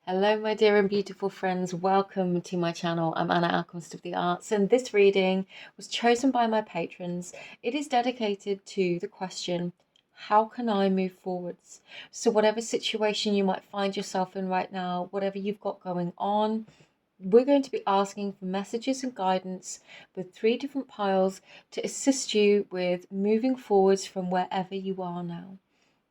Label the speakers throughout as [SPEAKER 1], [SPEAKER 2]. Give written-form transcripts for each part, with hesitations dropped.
[SPEAKER 1] Hello, my dear and beautiful friends. Welcome to my channel. I'm Anna, Alchemist of the Arts, and this reading was chosen by my patrons. It is dedicated to the question, how can I move forwards? So whatever situation you might find yourself in right now, whatever you've got going on, we're going to be asking for messages and guidance with 3 different piles to assist you with moving forwards from wherever you are now.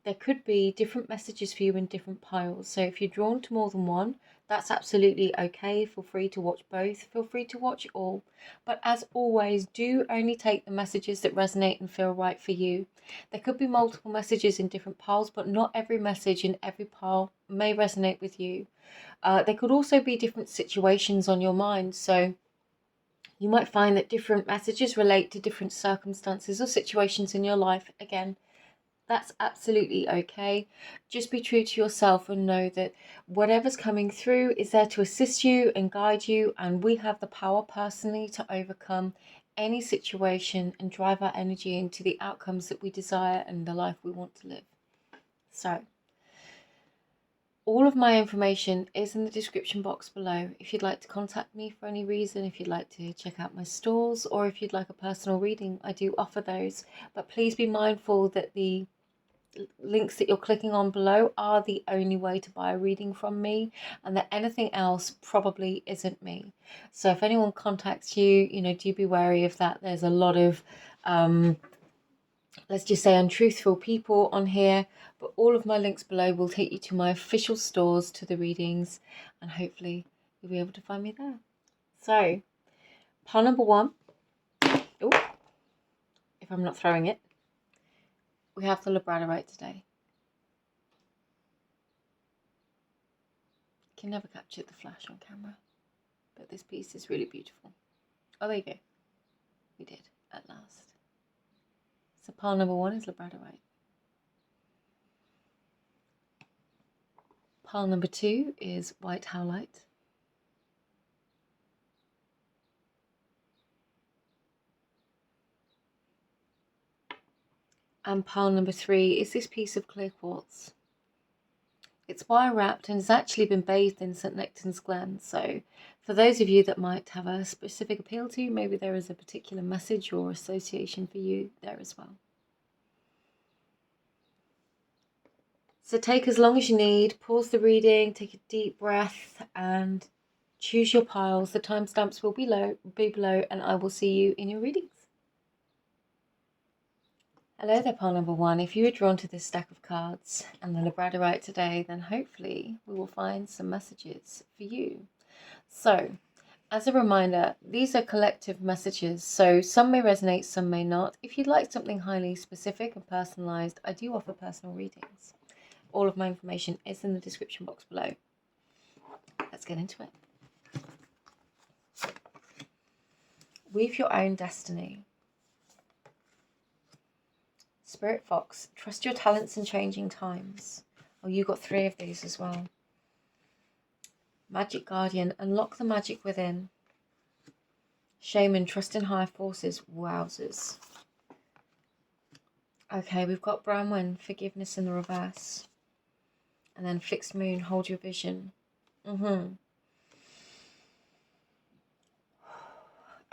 [SPEAKER 1] There could be different messages for you in different piles. So if you're drawn to more than one, that's absolutely okay. Feel free to watch both. Feel free to watch all. But as always, do only take the messages that resonate and feel right for you. There could be multiple messages in different piles, but not every message in every pile may resonate with you. There could also be different situations on your mind. So you might find that different messages relate to different circumstances or situations in your life. Again, that's absolutely okay. Just be true to yourself and know that whatever's coming through is there to assist you and guide you, and we have the power personally to overcome any situation and drive our energy into the outcomes that we desire and the life we want to live. So all of my information is in the description box below. If you'd like to contact me for any reason, if you'd like to check out my stores, or if you'd like a personal reading, I do offer those. But please be mindful that the links that you're clicking on below are the only way to buy a reading from me, and that anything else probably isn't me. So if anyone contacts you, do be wary of that. There's a lot of let's just say untruthful people on here, but all of my links below will take you to my official stores, to the readings, and hopefully you'll be able to find me there. So pile number 1, if I'm not throwing it, we have the labradorite today. Can never capture the flash on camera, but this piece is really beautiful. Oh, there you go. We did at last. So pile number 1 is labradorite. Pile number 2 is white howlite. And pile number 3 is this piece of clear quartz. It's wire wrapped and has actually been bathed in St. Nectan's Glen. So for those of you that might have a specific appeal to, maybe there is a particular message or association for you there as well. So take as long as you need, pause the reading, take a deep breath and choose your piles. The timestamps will be below, and I will see you in your readings. Hello there, pile number 1. If you were drawn to this stack of cards and the labradorite today, then hopefully we will find some messages for you. So, as a reminder, these are collective messages, so some may resonate, some may not. If you'd like something highly specific and personalized, I do offer personal readings. All of my information is in the description box below. Let's get into it. Weave your own destiny. Spirit Fox, trust your talents in changing times. Oh, you got 3 of these as well. Magic Guardian, unlock the magic within. Shaman, trust in higher forces. Wowzers. Okay, we've got Bramwin, forgiveness in the reverse. And then Fixed Moon, hold your vision.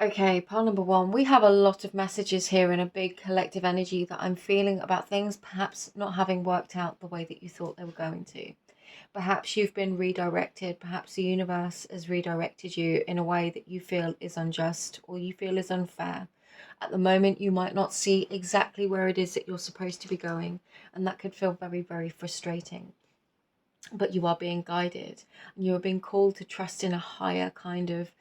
[SPEAKER 1] Okay, pile number 1. We have a lot of messages here in a big collective energy that I'm feeling about things perhaps not having worked out the way that you thought they were going to. Perhaps you've been redirected. Perhaps the universe has redirected you in a way that you feel is unjust or you feel is unfair. At the moment, you might not see exactly where it is that you're supposed to be going, and that could feel very, very frustrating. But you are being guided, and you are being called to trust in a higher kind of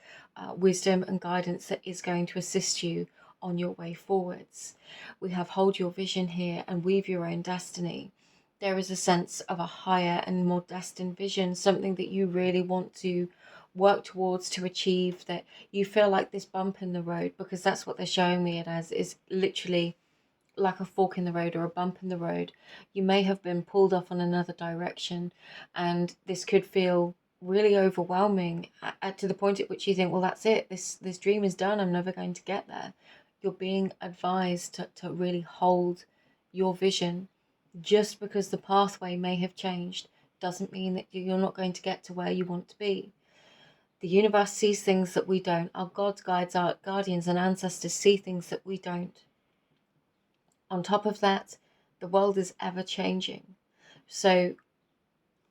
[SPEAKER 1] wisdom and guidance that is going to assist you on your way forwards. We have hold your vision here and weave your own destiny. There is a sense of a higher and more destined vision, something that you really want to work towards to achieve, that you feel like this bump in the road, because that's what they're showing me it as, is literally like a fork in the road or a bump in the road. You may have been pulled off on another direction, and this could feel really overwhelming to the point at which you think, well, that's it, this dream is done, I'm never going to get there. You're being advised to really hold your vision. Just because the pathway may have changed doesn't mean that you're not going to get to where you want to be. The universe sees things that we don't. Our gods, guides, our guardians and ancestors see things that we don't. On top of that, the world is ever changing. So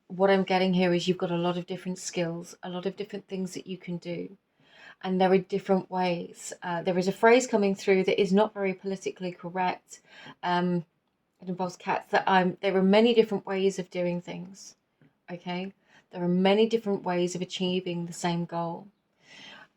[SPEAKER 1] what I'm getting here is you've got a lot of different skills, a lot of different things that you can do. And there are different ways. There is a phrase coming through that is not very politically correct. It involves cats. There are many different ways of doing things. Okay? There are many different ways of achieving the same goal.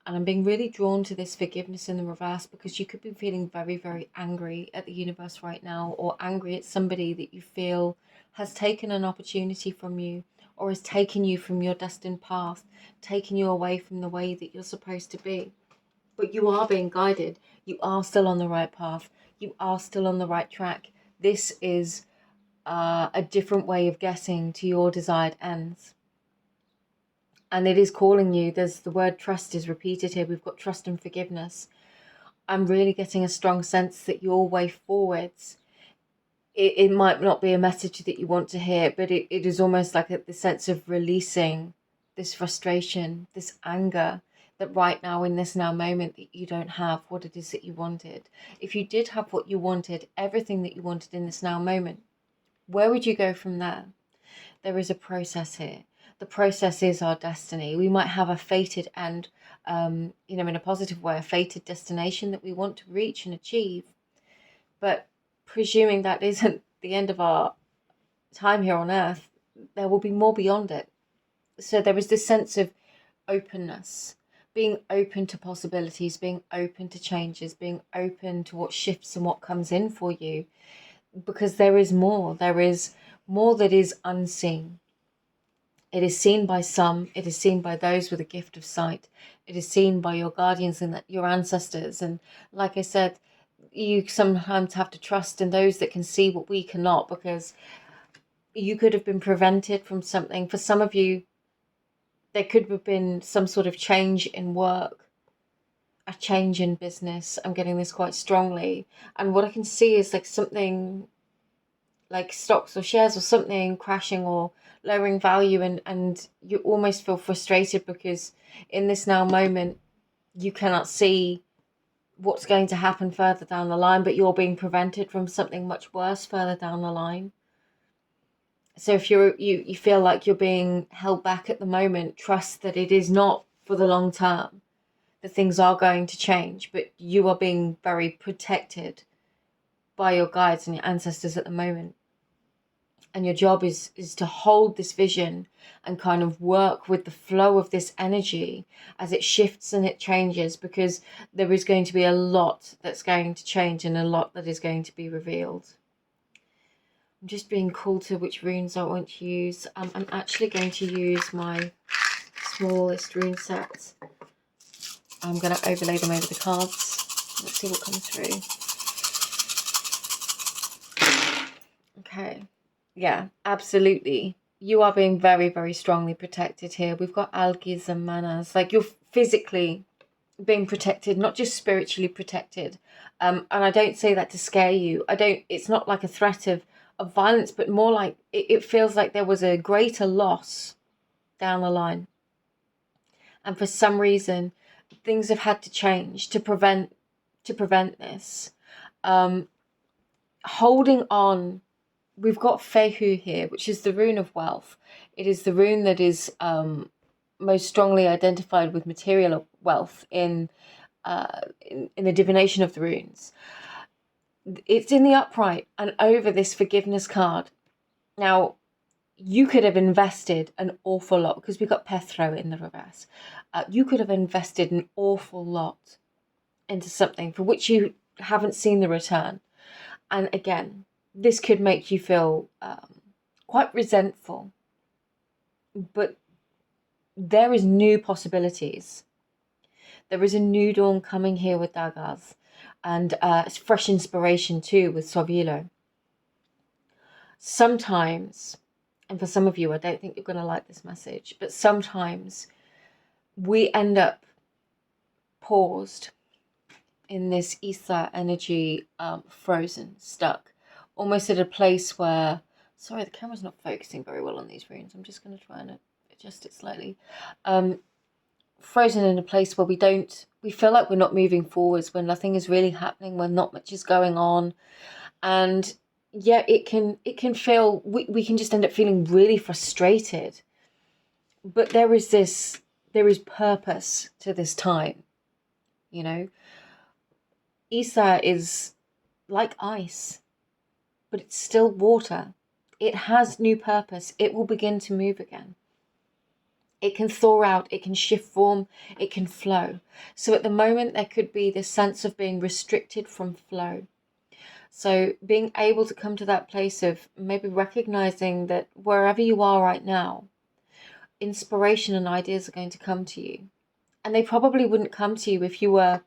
[SPEAKER 1] And I'm being really drawn to this forgiveness in the reverse, because you could be feeling very, very angry at the universe right now, or angry at somebody that you feel has taken an opportunity from you, or has taken you from your destined path, taken you away from the way that you're supposed to be. But you are being guided. You are still on the right path. You are still on the right track. This is a different way of getting to your desired ends. And it is calling you. There's the word trust is repeated here. We've got trust and forgiveness. I'm really getting a strong sense that your way forwards, it might not be a message that you want to hear, but it is almost like the sense of releasing this frustration, this anger, that right now in this now moment that you don't have what it is that you wanted. If you did have what you wanted, everything that you wanted in this now moment, where would you go from there? There is a process here. The process is our destiny. We might have a fated end, in a positive way, a fated destination that we want to reach and achieve. But presuming that isn't the end of our time here on earth, there will be more beyond it. So there is this sense of openness, being open to possibilities, being open to changes, being open to what shifts and what comes in for you, because there is more. There is more that is unseen. It is seen by some, it is seen by those with a gift of sight. It is seen by your guardians and your ancestors. And like I said, you sometimes have to trust in those that can see what we cannot, because you could have been prevented from something. For some of you, there could have been some sort of change in work, a change in business. I'm getting this quite strongly. And what I can see is like something like stocks or shares or something crashing or lowering value, and you almost feel frustrated because in this now moment you cannot see what's going to happen further down the line, but you're being prevented from something much worse further down the line. So if you feel like you're being held back at the moment, trust that it is not for the long term, that things are going to change, but you are being very protected by your guides and your ancestors at the moment. And your job is to hold this vision and kind of work with the flow of this energy as it shifts and it changes, because there is going to be a lot that's going to change and a lot that is going to be revealed. I'm just being called to which runes I want to use. I'm actually going to use my smallest rune sets. I'm going to overlay them over the cards. Let's see what comes through. Okay. Yeah, absolutely. You are being very, very strongly protected here. We've got algis and manas. Like, you're physically being protected, not just spiritually protected. And I don't say that to scare you. It's not like a threat of violence, but more like it feels like there was a greater loss down the line. And for some reason, things have had to change to prevent this. Holding on. We've got Fehu here, which is the rune of wealth. It is the rune that is most strongly identified with material wealth in the divination of the runes. It's in the upright and over this forgiveness card. Now, you could have invested an awful lot, because we got Pethro in the reverse. You could have invested an awful lot into something for which you haven't seen the return. And again, this could make you feel quite resentful. But there is new possibilities. There is a new dawn coming here with Daggars. And it's fresh inspiration too with Sovilo. Sometimes, and for some of you, I don't think you're going to like this message, but sometimes we end up paused in this ether energy, frozen, stuck, almost at a place where Sorry, the camera's not focusing very well on these runes. I'm just going to try and adjust it slightly. Frozen in a place where we feel like we're not moving forwards, when nothing is really happening, when not much is going on. And yeah, it can feel, we can just end up feeling really frustrated. But there is purpose to this time, you know. Isa is like ice, but it's still water. It has new purpose. It will begin to move again. It can thaw out, it can shift form, it can flow. So at the moment, there could be this sense of being restricted from flow. So being able to come to that place of maybe recognizing that wherever you are right now, inspiration and ideas are going to come to you. And they probably wouldn't come to you if you were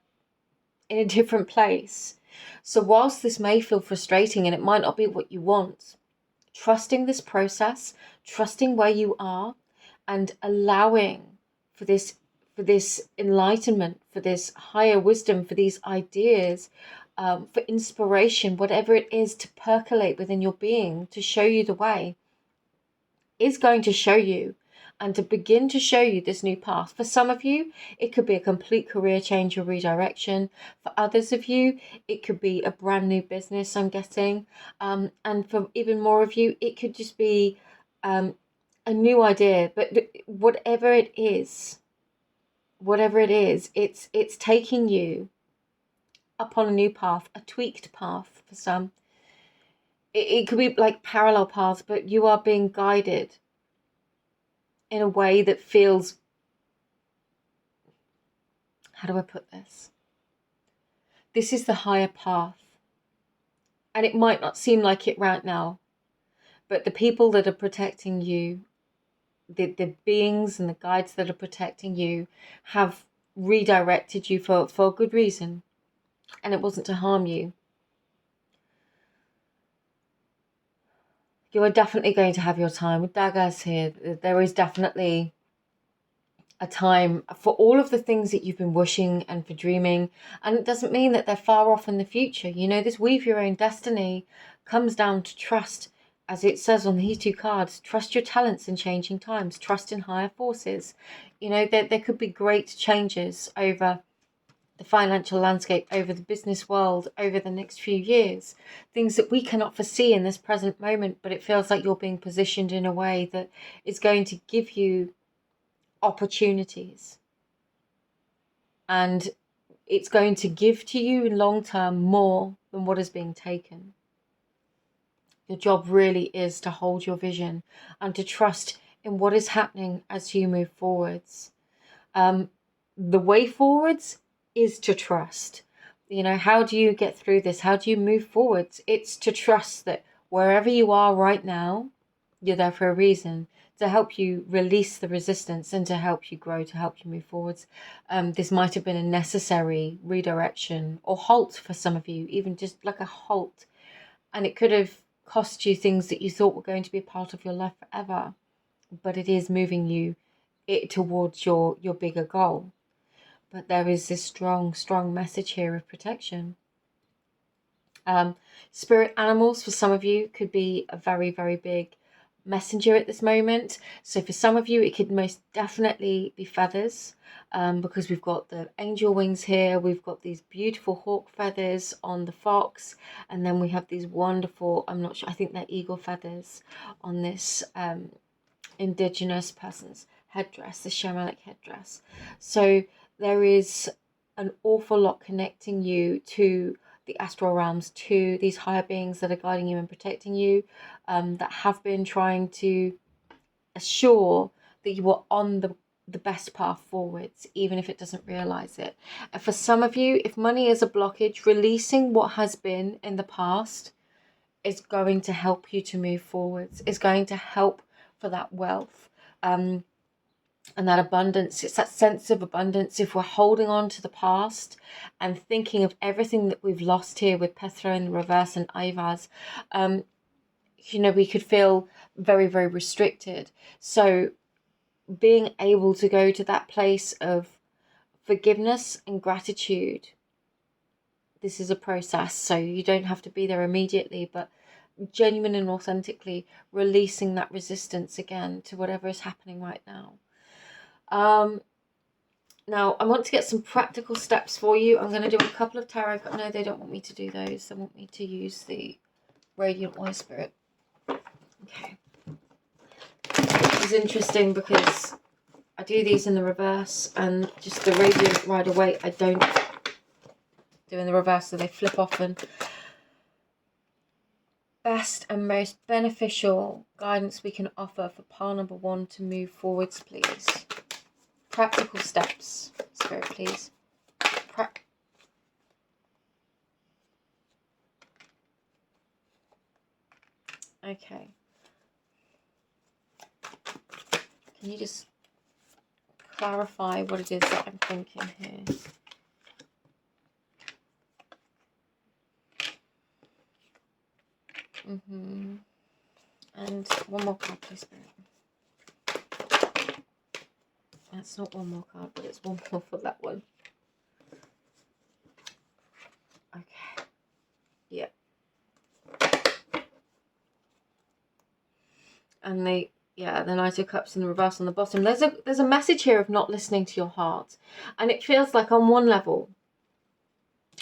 [SPEAKER 1] in a different place. So whilst this may feel frustrating and it might not be what you want, trusting this process, trusting where you are, and allowing for this enlightenment, for this higher wisdom, for these ideas, for inspiration, whatever it is, to percolate within your being, to show you the way, is going to show you and to begin to show you this new path. For some of you, it could be a complete career change or redirection. For others of you, it could be a brand new business, I'm guessing. And for even more of you, it could just be a new idea. But whatever it is, it's taking you upon a new path, a tweaked path for some. It could be like parallel paths, but you are being guided in a way that feels, how do I put this? This is the higher path. And it might not seem like it right now, but the people that are protecting you, the beings and the guides that are protecting you, have redirected you for a good reason. And it wasn't to harm you. You are definitely going to have your time. With daggers here, there is definitely a time for all of the things that you've been wishing and for dreaming. And it doesn't mean that they're far off in the future. You know, this weave your own destiny comes down to trust, as it says on these two cards. Trust your talents in changing times. Trust in higher forces. You know, there could be great changes over the financial landscape, over the business world, over the next few years. Things that we cannot foresee in this present moment, but it feels like you're being positioned in a way that is going to give you opportunities. And it's going to give to you in long term more than what is being taken. Your job really is to hold your vision and to trust in what is happening as you move forwards. The way forwards is to trust. You know, how do you get through this? How do you move forwards? It's to trust that wherever you are right now, you're there for a reason, to help you release the resistance and to help you grow, to help you move forwards. This might have been a necessary redirection or halt for some of you, even just like a halt. And it could have cost you things that you thought were going to be a part of your life forever. But it is moving you towards your bigger goal. But there is this strong message here of protection. Spirit animals for some of you could be a very, very big messenger at this moment. So for some of you, it could most definitely be feathers, because we've got the angel wings here. We've got these beautiful hawk feathers on the fox. And then we have these wonderful, I'm not sure, I think they're eagle feathers on this indigenous person's headdress, the shamanic headdress. So there is an awful lot connecting you to the astral realms, to these higher beings that are guiding you and protecting you, that have been trying to assure that you are on the best path forwards, even if it doesn't realize it. And for some of you, if money is a blockage, releasing what has been in the past is going to help you to move forwards, is going to help for that wealth. And that abundance, it's that sense of abundance. If we're holding on to the past and thinking of everything that we've lost here with Pethra in the reverse and Ivaz, you know, we could feel very, very restricted. So being able to go to that place of forgiveness and gratitude, this is a process, so you don't have to be there immediately, but genuine and authentically releasing that resistance again to whatever is happening right now. Now, I want to get some practical steps for you. I'm going to do a couple of tarot. No, they don't want me to do those. They want me to use the Radiant Wise Spirit. Okay. This is interesting because I do these in the reverse, and just the Radiant Rider Waite I don't do in the reverse, so they flip often. Best and most beneficial guidance we can offer for pile number 1 to move forwards, please. Practical steps, Spirit, please. Okay. Can you just clarify what it is that I'm thinking here? And one more card, please, Spirit. That's not one more card, but it's one more for that one. Okay. Yeah. And the Knight of Cups in the reverse on the bottom. There's a message here of not listening to your heart. And it feels like on one level,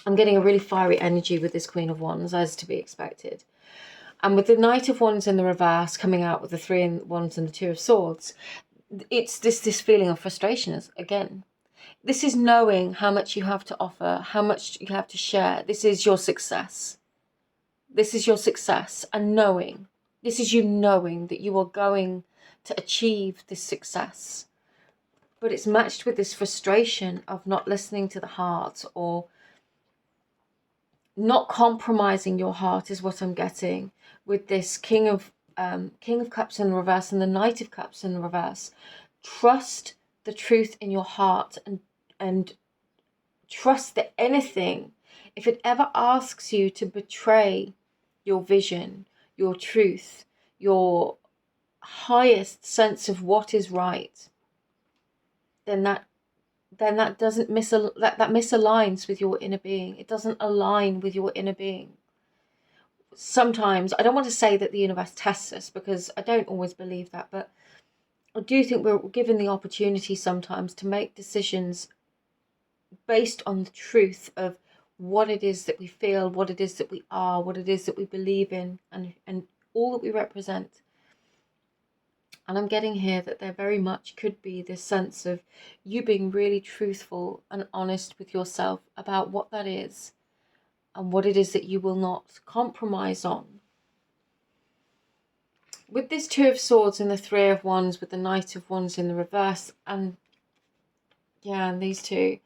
[SPEAKER 1] I'm getting a really fiery energy with this Queen of Wands, as to be expected. And with the Knight of Wands in the reverse coming out with the 3 of Wands and the 2 of Swords, it's this feeling of frustration again. This is knowing how much you have to offer, how much you have to share. This is your success. This is your success, and knowing. This is you knowing that you are going to achieve this success. But it's matched with this frustration of not listening to the heart, or not compromising your heart is what I'm getting with this King of Cups in the reverse and the Knight of Cups in the reverse. Trust the truth in your heart, and trust that anything, if it ever asks you to betray your vision, your truth, your highest sense of what is right, then that doesn't that misaligns with your inner being. It doesn't align with your inner being. Sometimes, I don't want to say that the universe tests us, because I don't always believe that, but I do think we're given the opportunity sometimes to make decisions based on the truth of what it is that we feel, what it is that we are, what it is that we believe in, and all that we represent. And I'm getting here that there very much could be this sense of you being really truthful and honest with yourself about what that is and what it is that you will not compromise on. With this 2 of Swords and the 3 of Wands, with the Knight of Wands in the reverse, and these two,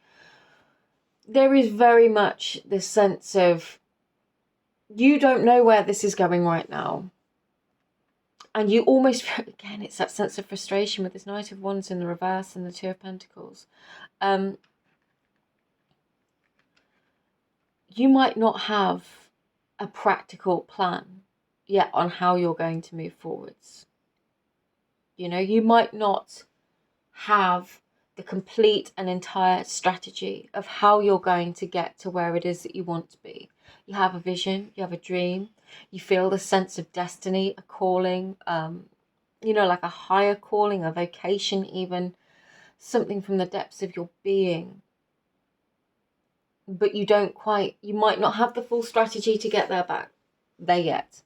[SPEAKER 1] there is very much this sense of you don't know where this is going right now. And you almost, again, it's that sense of frustration with this Knight of Wands in the reverse and the 2 of Pentacles. You might not have a practical plan yet on how you're going to move forwards. You know, you might not have the complete and entire strategy of how you're going to get to where it is that you want to be. You have a vision, you have a dream, you feel the sense of destiny, a calling, like a higher calling, a vocation even, something from the depths of your being. But you might not have the full strategy to get there yet.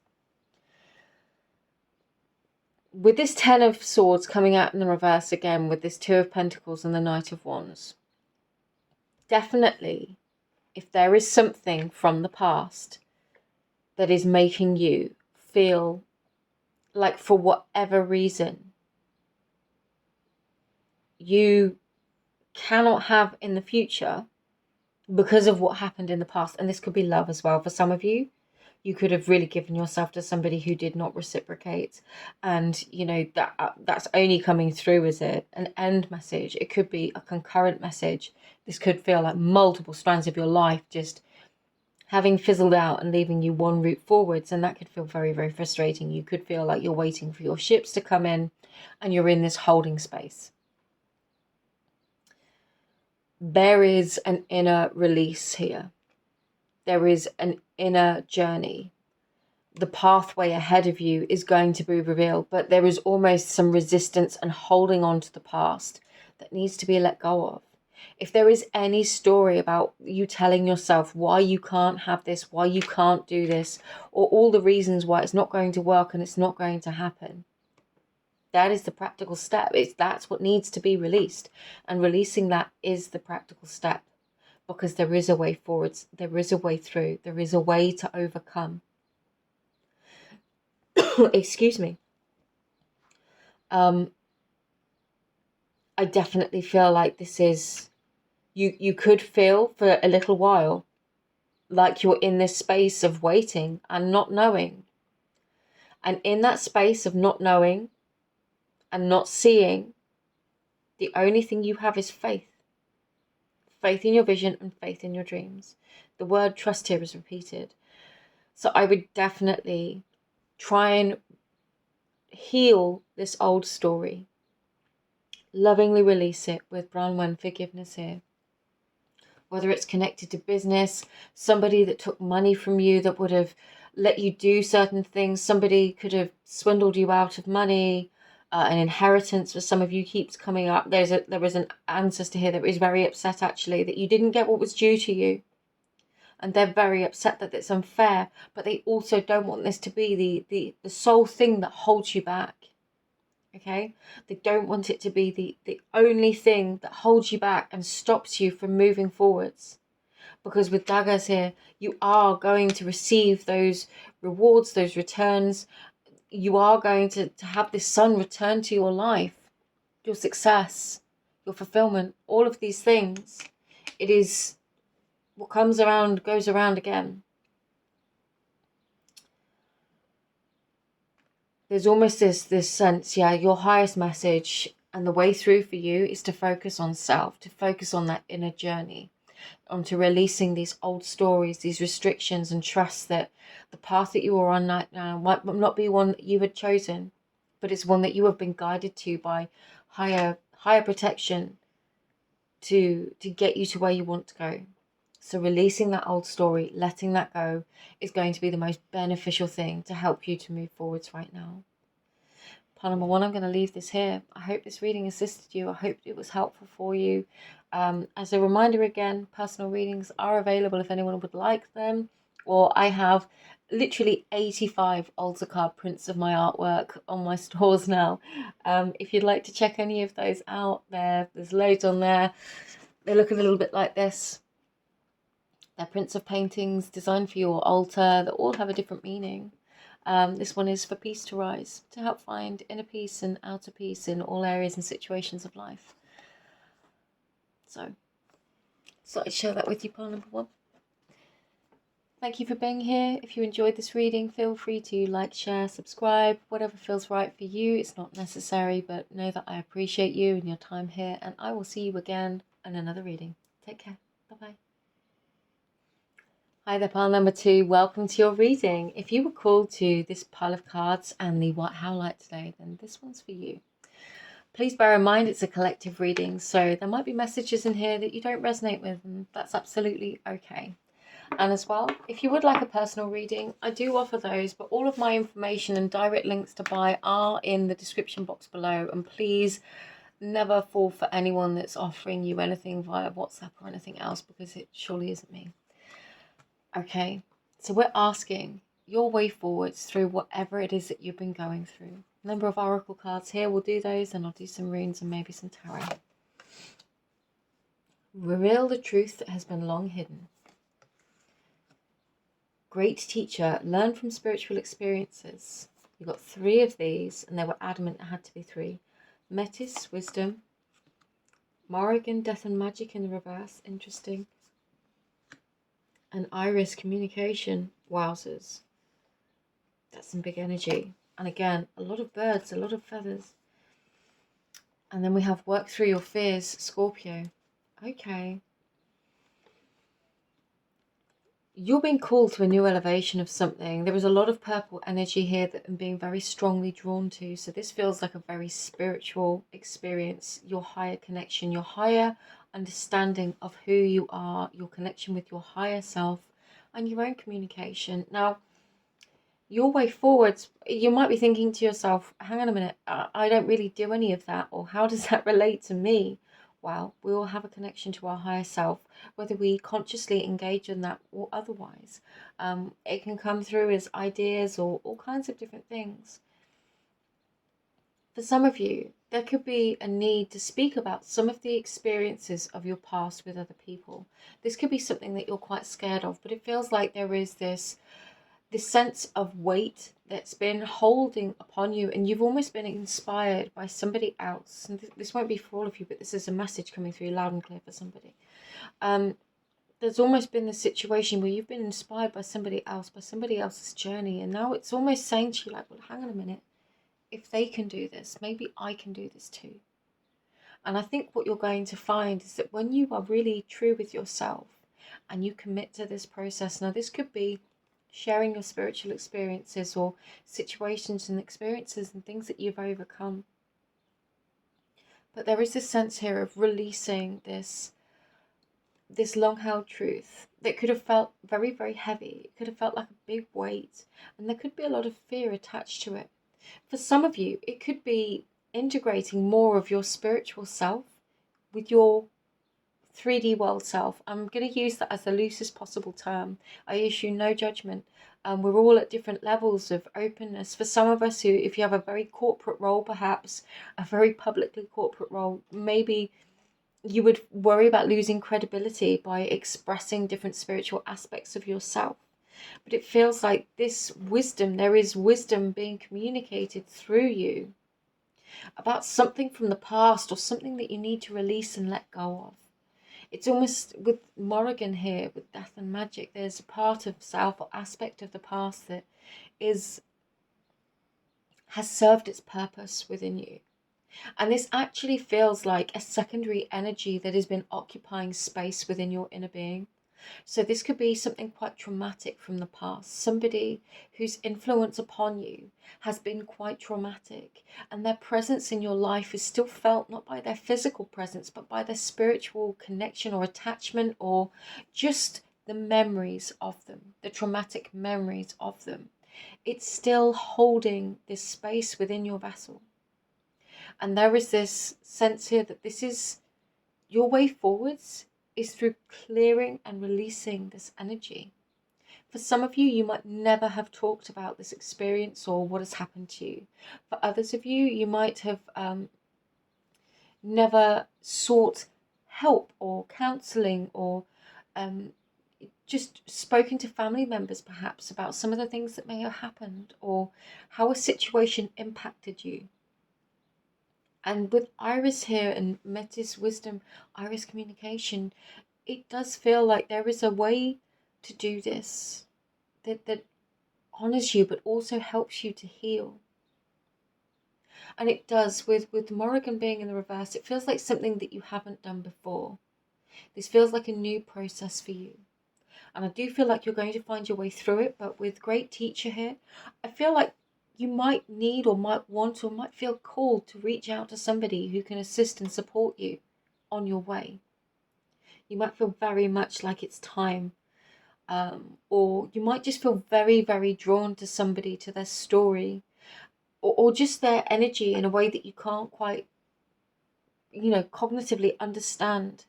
[SPEAKER 1] With this 10 of Swords coming out in the reverse again, with this 2 of Pentacles and the Knight of Wands, definitely, if there is something from the past that is making you feel like, for whatever reason, you cannot have in the future because of what happened in the past, and this could be love as well for some of you. You could have really given yourself to somebody who did not reciprocate, and that's only coming through as an end message. It could be a concurrent message. This could feel like multiple strands of your life just having fizzled out and leaving you one route forwards, and that could feel very, very frustrating. You could feel like you're waiting for your ships to come in and you're in this holding space. There is an inner release here. There is an inner journey the pathway ahead of you is going to be revealed, but there is almost some resistance and holding on to the past that needs to be let go of. If there is any story about you telling yourself why you can't have this, why you can't do this, or all the reasons why it's not going to work and it's not going to happen, that is the practical step. That's what needs to be released, and releasing that is the practical step, because there is a way forwards, there is a way through, there is a way to overcome. Excuse me. I definitely feel like this is, you could feel for a little while like you're in this space of waiting and not knowing. And in that space of not knowing and not seeing, the only thing you have is faith. Faith in your vision and faith in your dreams. The word trust here is repeated. So I would definitely try and heal this old story. Lovingly release it with Brown forgiveness here. Whether it's connected to business, somebody that took money from you that would have let you do certain things, somebody could have swindled you out of money, an inheritance for some of you keeps coming up. There was an ancestor here that was very upset actually that you didn't get what was due to you. And they're very upset that it's unfair, but they also don't want this to be the sole thing that holds you back. Okay, they don't want it to be the only thing that holds you back and stops you from moving forwards. Because with daggers here, you are going to receive those rewards, those returns. You are going to have this sun return to your life, your success, your fulfillment, all of these things. It is what comes around goes around again. There's almost this sense, yeah, your highest message and the way through for you is to focus on self, to focus on that inner journey, onto releasing these old stories, these restrictions, and trust that the path that you are on right now might not be one that you had chosen, but it's one that you have been guided to by higher protection to get you to where you want to go. So releasing that old story, letting that go, is going to be the most beneficial thing to help you to move forwards right now. Part number 1, I'm going to leave this here. I hope this reading assisted you. I hope it was helpful for you. As a reminder again, personal readings are available if anyone would like them. Or I have literally 85 altar card prints of my artwork on my stores now. If you'd like to check any of those out, there's loads on there. They look a little bit like this. They're prints of paintings designed for your altar that all have a different meaning. This one is for peace to rise, to help find inner peace and outer peace in all areas and situations of life. So I'd share that with you, part number 1. Thank you for being here. If you enjoyed this reading, feel free to like, share, subscribe, whatever feels right for you. It's not necessary, but know that I appreciate you and your time here, and I will see you again in another reading. Take care. Bye-bye. Hi there, pile number 2. Welcome to your reading. If you were called to this pile of cards and the What How light today, then this one's for you. Please bear in mind it's a collective reading, so there might be messages in here that you don't resonate with, and that's absolutely okay. And as well, if you would like a personal reading, I do offer those, but all of my information and direct links to buy are in the description box below. And please never fall for anyone that's offering you anything via WhatsApp or anything else, because it surely isn't me. Okay, so we're asking your way forwards through whatever it is that you've been going through. Number of oracle cards here, we'll do those, and I'll do some runes and maybe some tarot. Reveal the truth that has been long hidden. Great teacher, learn from spiritual experiences. You got 3 of these, and they were adamant it had to be 3. Metis, wisdom. Morrigan, death and magic in the reverse, interesting. And Iris, communication, wowzers. That's some big energy. And again, a lot of birds, a lot of feathers. And then we have work through your fears, Scorpio. Okay. You're being called to a new elevation of something. There is a lot of purple energy here that I'm being very strongly drawn to. So this feels like a very spiritual experience. Your higher connection, your higher understanding of who you are, your connection with your higher self, and your own communication. Now, your way forwards, you might be thinking to yourself, hang on a minute, I don't really do any of that, or how does that relate to me? Well, we all have a connection to our higher self, whether we consciously engage in that or otherwise. It can come through as ideas or all kinds of different things. For some of you, there could be a need to speak about some of the experiences of your past with other people. This could be something that you're quite scared of, but it feels like there is this sense of weight that's been holding upon you, and you've almost been inspired by somebody else. And this won't be for all of you, but this is a message coming through loud and clear for somebody. There's almost been this situation where you've been inspired by somebody else, by somebody else's journey, and now it's almost saying to you like, well, hang on a minute, if they can do this, maybe I can do this too. And I think what you're going to find is that when you are really true with yourself and you commit to this process, now this could be sharing your spiritual experiences or situations and experiences and things that you've overcome. But there is this sense here of releasing this long-held truth that could have felt very, very heavy. It could have felt like a big weight, and there could be a lot of fear attached to it. For some of you, it could be integrating more of your spiritual self with your 3D world self. I'm going to use that as the loosest possible term. I issue no judgment. We're all at different levels of openness. For some of us who, if you have a very corporate role, perhaps a very publicly corporate role, maybe you would worry about losing credibility by expressing different spiritual aspects of yourself. But it feels like this wisdom, there is wisdom being communicated through you about something from the past or something that you need to release and let go of. It's almost with Morrigan here, with death and magic, there's a part of self or aspect of the past that has served its purpose within you. And this actually feels like a secondary energy that has been occupying space within your inner being. So this could be something quite traumatic from the past, somebody whose influence upon you has been quite traumatic, and their presence in your life is still felt not by their physical presence, but by their spiritual connection or attachment, or just the memories of them, the traumatic memories of them. It's still holding this space within your vessel. And there is this sense here that this is your way forwards is through clearing and releasing this energy. For some of you, you might never have talked about this experience or what has happened to you. For others of you, you might have never sought help or counselling or just spoken to family members perhaps about some of the things that may have happened or how a situation impacted you. And with Iris here and Metis wisdom, Iris communication, it does feel like there is a way to do this that honors you but also helps you to heal. And it does, with Morrigan being in the reverse, it feels like something that you haven't done before. This feels like a new process for you. And I do feel like you're going to find your way through it, but with great teacher here, I feel like you might need or might want or might feel called to reach out to somebody who can assist and support you on your way. You might feel very much like it's time, or you might just feel very, very drawn to somebody, to their story, or just their energy in a way that you can't quite, cognitively understand.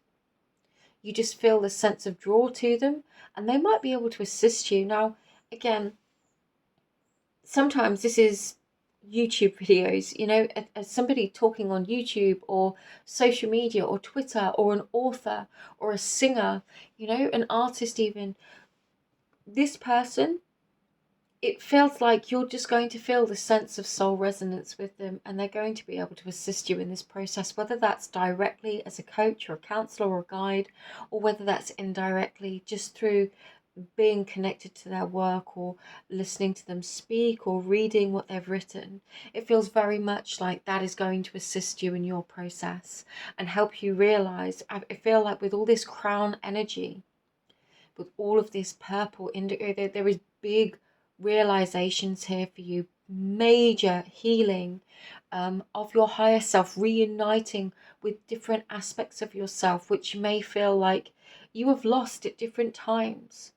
[SPEAKER 1] You just feel the sense of draw to them, and they might be able to assist you. Now, again, sometimes this is YouTube videos, as somebody talking on YouTube or social media or Twitter, or an author or a singer, an artist even. This person, it feels like you're just going to feel the sense of soul resonance with them, and they're going to be able to assist you in this process, whether that's directly as a coach or a counselor or a guide, or whether that's indirectly just through being connected to their work or listening to them speak or reading what they've written. It feels very much like that is going to assist you in your process and help you realize. I feel like with all this crown energy, with all of this purple indigo, there is big realizations here for you, major healing of your higher self, reuniting with different aspects of yourself which may feel like you have lost at different times.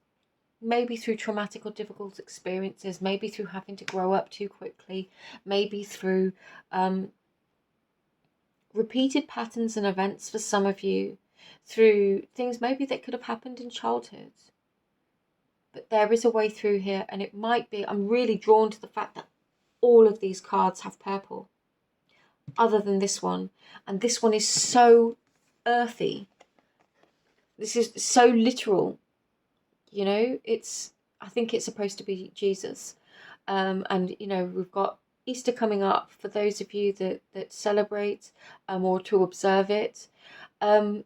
[SPEAKER 1] maybe through traumatic or difficult experiences, maybe through having to grow up too quickly, maybe through repeated patterns and events for some of you, through things maybe that could have happened in childhood. But there is a way through here, and it might be, I'm really drawn to the fact that all of these cards have purple, other than this one. And this one is so earthy. This is so literal. You know, I think it's supposed to be Jesus. And, you know, we've got Easter coming up for those of you that celebrate or to observe it. You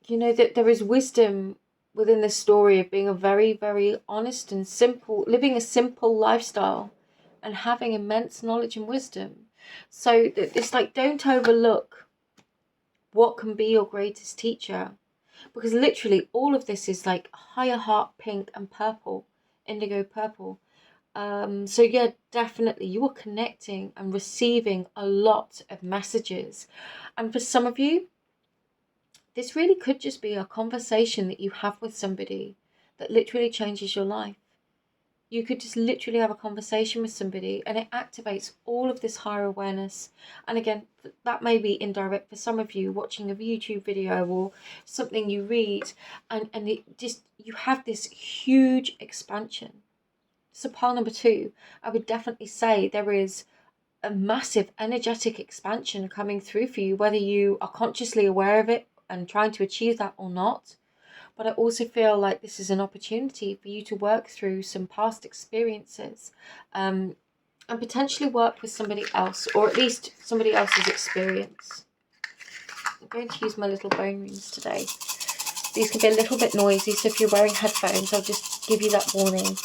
[SPEAKER 1] know, that there is wisdom within the story of being a very, very honest and simple, living a simple lifestyle and having immense knowledge and wisdom. So it's like, don't overlook what can be your greatest teacher, because literally all of this is like higher heart pink and purple, indigo purple. So yeah, definitely you are connecting and receiving a lot of messages. And for some of you, this really could just be a conversation that you have with somebody that literally changes your life. You could just literally have a conversation with somebody and it activates all of this higher awareness. And again, that may be indirect for some of you, watching a YouTube video or something you read, and it just, you have this huge expansion. So pile number 2, I would definitely say there is a massive energetic expansion coming through for you, whether you are consciously aware of it and trying to achieve that or not. But I also feel like this is an opportunity for you to work through some past experiences, and potentially work with somebody else, or at least somebody else's experience. I'm going to use my little bone rings today. These can be a little bit noisy, so if you're wearing headphones, I'll just give you that warning.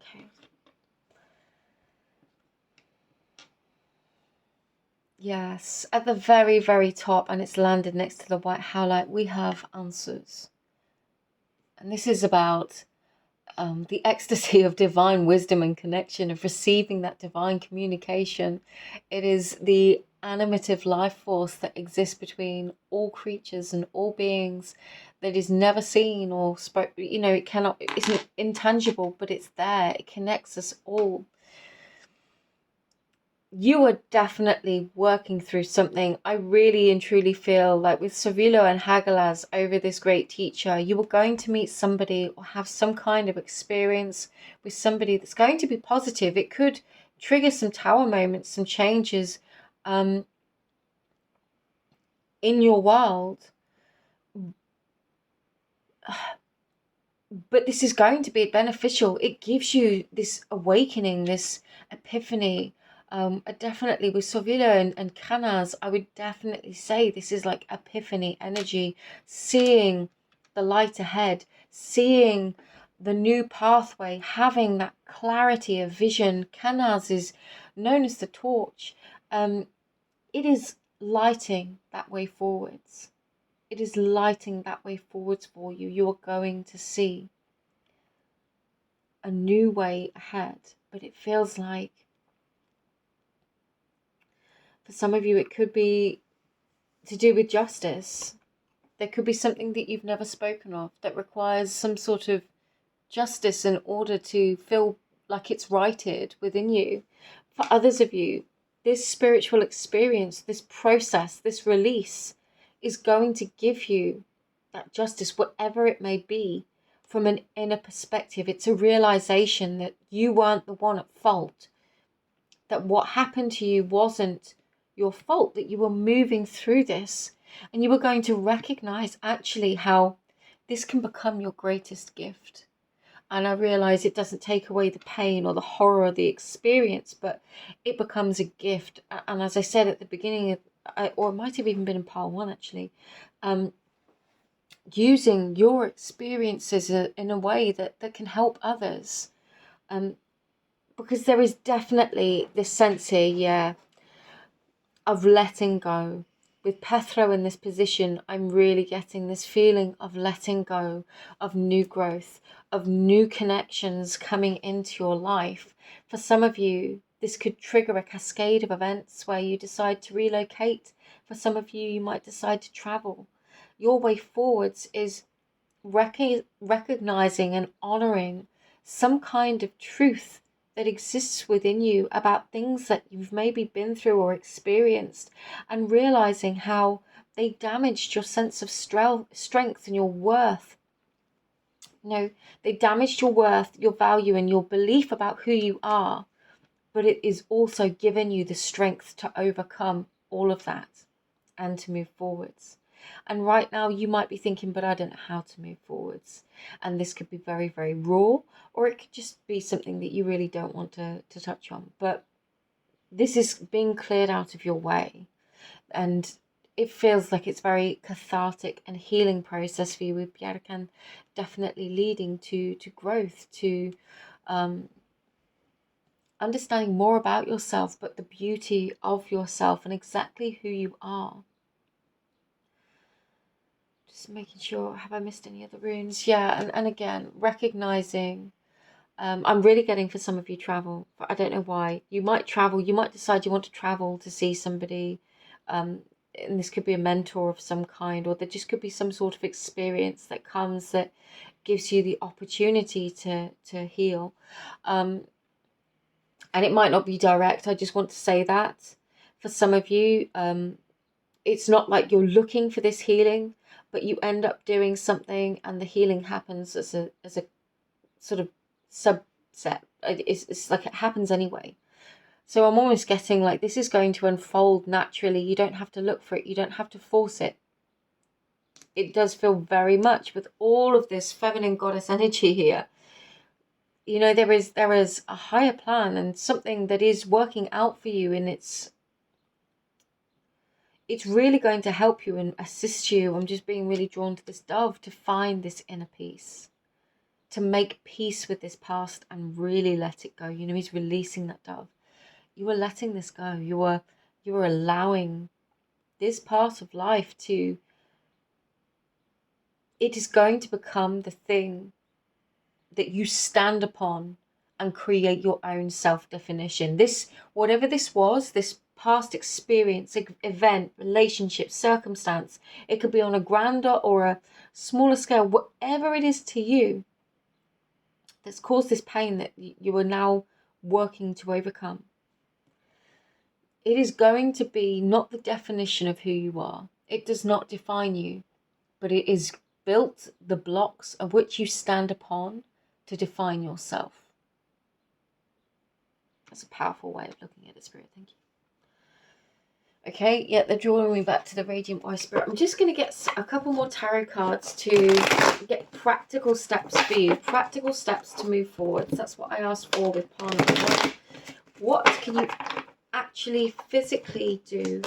[SPEAKER 1] Okay. Yes, at the very, very top, and it's landed next to the white howlite, we have answers. And this is about the ecstasy of divine wisdom and connection, of receiving that divine communication. It is the animative life force that exists between all creatures and all beings, that is never seen or spoke. You know, it's intangible, but it's there. It connects us all. You are definitely working through something. I really and truly feel like with Savilo and Hagalaz over this great teacher, you are going to meet somebody or have some kind of experience with somebody that's going to be positive. It could trigger some tower moments, some changes in your world. But this is going to be beneficial. It gives you this awakening, this epiphany. Definitely with Sovila and Canaz, I would definitely say this is like epiphany energy, seeing the light ahead, seeing the new pathway, having that clarity of vision. Canaz is known as the torch. It is lighting that way forwards. It is lighting that way forwards for you. You are going to see a new way ahead. But it feels like for some of you, it could be to do with justice. There could be something that you've never spoken of that requires some sort of justice in order to feel like it's righted within you. For others of you, this spiritual experience, this process, this release is going to give you that justice, whatever it may be, from an inner perspective. It's a realization that you weren't the one at fault, that what happened to you wasn't your fault, that you were moving through this, and you were going to recognize actually how this can become your greatest gift. And I realize it doesn't take away the pain or the horror of the experience, but it becomes a gift. And as I said at the beginning of, or it might have even been in part 1 actually, using your experiences in a way that can help others. Because there is definitely this sense here, yeah, of letting go. With Pethro in this position, I'm really getting this feeling of letting go, of new growth, of new connections coming into your life. For some of you, this could trigger a cascade of events where you decide to relocate. For some of you, you might decide to travel. Your way forwards is recognizing and honoring some kind of truth that exists within you about things that you've maybe been through or experienced, and realizing how they damaged your sense of strength and your worth. They damaged your worth, your value, and your belief about who you are, but it is also given you the strength to overcome all of that and to move forwards. And right now you might be thinking, but I don't know how to move forwards. And this could be very, very raw, or it could just be something that you really don't want to touch on. But this is being cleared out of your way. And it feels like it's very cathartic and healing process for you with Bjerkan, definitely leading to growth, to understanding more about yourself, but the beauty of yourself and exactly who you are. Just making sure, have I missed any other runes? Yeah, and again, recognizing, I'm really getting for some of you travel, but I don't know why. You might travel, you might decide you want to travel to see somebody, and this could be a mentor of some kind, or there just could be some sort of experience that comes that gives you the opportunity to heal. And it might not be direct, I just want to say that. For some of you, it's not like you're looking for this healing, but you end up doing something and the healing happens as a sort of subset. It's like it happens anyway. So I'm almost getting like this is going to unfold naturally. You don't have to look for it. You don't have to force it. It does feel very much with all of this feminine goddess energy here. There is a higher plan and something that is working out for you, and it's really going to help you and assist you. I'm just being really drawn to this dove to find this inner peace, to make peace with this past and really let it go. He's releasing that dove. You are letting this go. You are allowing this part of life to, it is going to become the thing that you stand upon and create your own self-definition. This, whatever this was, this past experience, event, relationship, circumstance, it could be on a grander or a smaller scale, whatever it is to you that's caused this pain that you are now working to overcome. It is going to be not the definition of who you are. It does not define you, but it is built the blocks of which you stand upon to define yourself. That's a powerful way of looking at it, Spirit. Thank you. Okay, yeah, they're drawing me back to the Radiant Boy Spirit. I'm just going to get a couple more tarot cards to get practical steps for you. Practical steps to move forward. That's what I asked for with Parnell. What can you actually physically do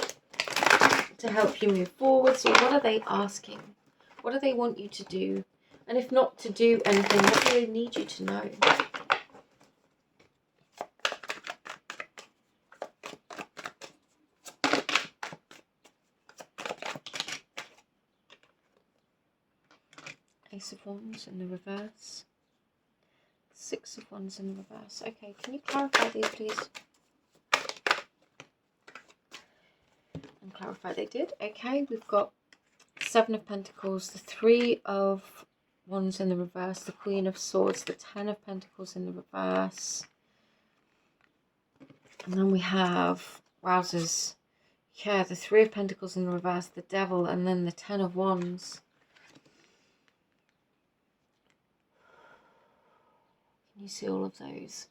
[SPEAKER 1] to help you move forward? So what are they asking? What do they want you to do? And if not to do anything, what do they need you to know? Ace of Wands in the reverse. Six of Wands in the reverse. Okay, can you clarify these, please? And clarify they did. Okay, we've got Seven of Pentacles, the Three of Wands in the reverse, the Queen of Swords, the Ten of Pentacles in the reverse. And then we have, wowzers, yeah, the Three of Pentacles in the reverse, the Devil, and then the Ten of Wands. Can you see all of those?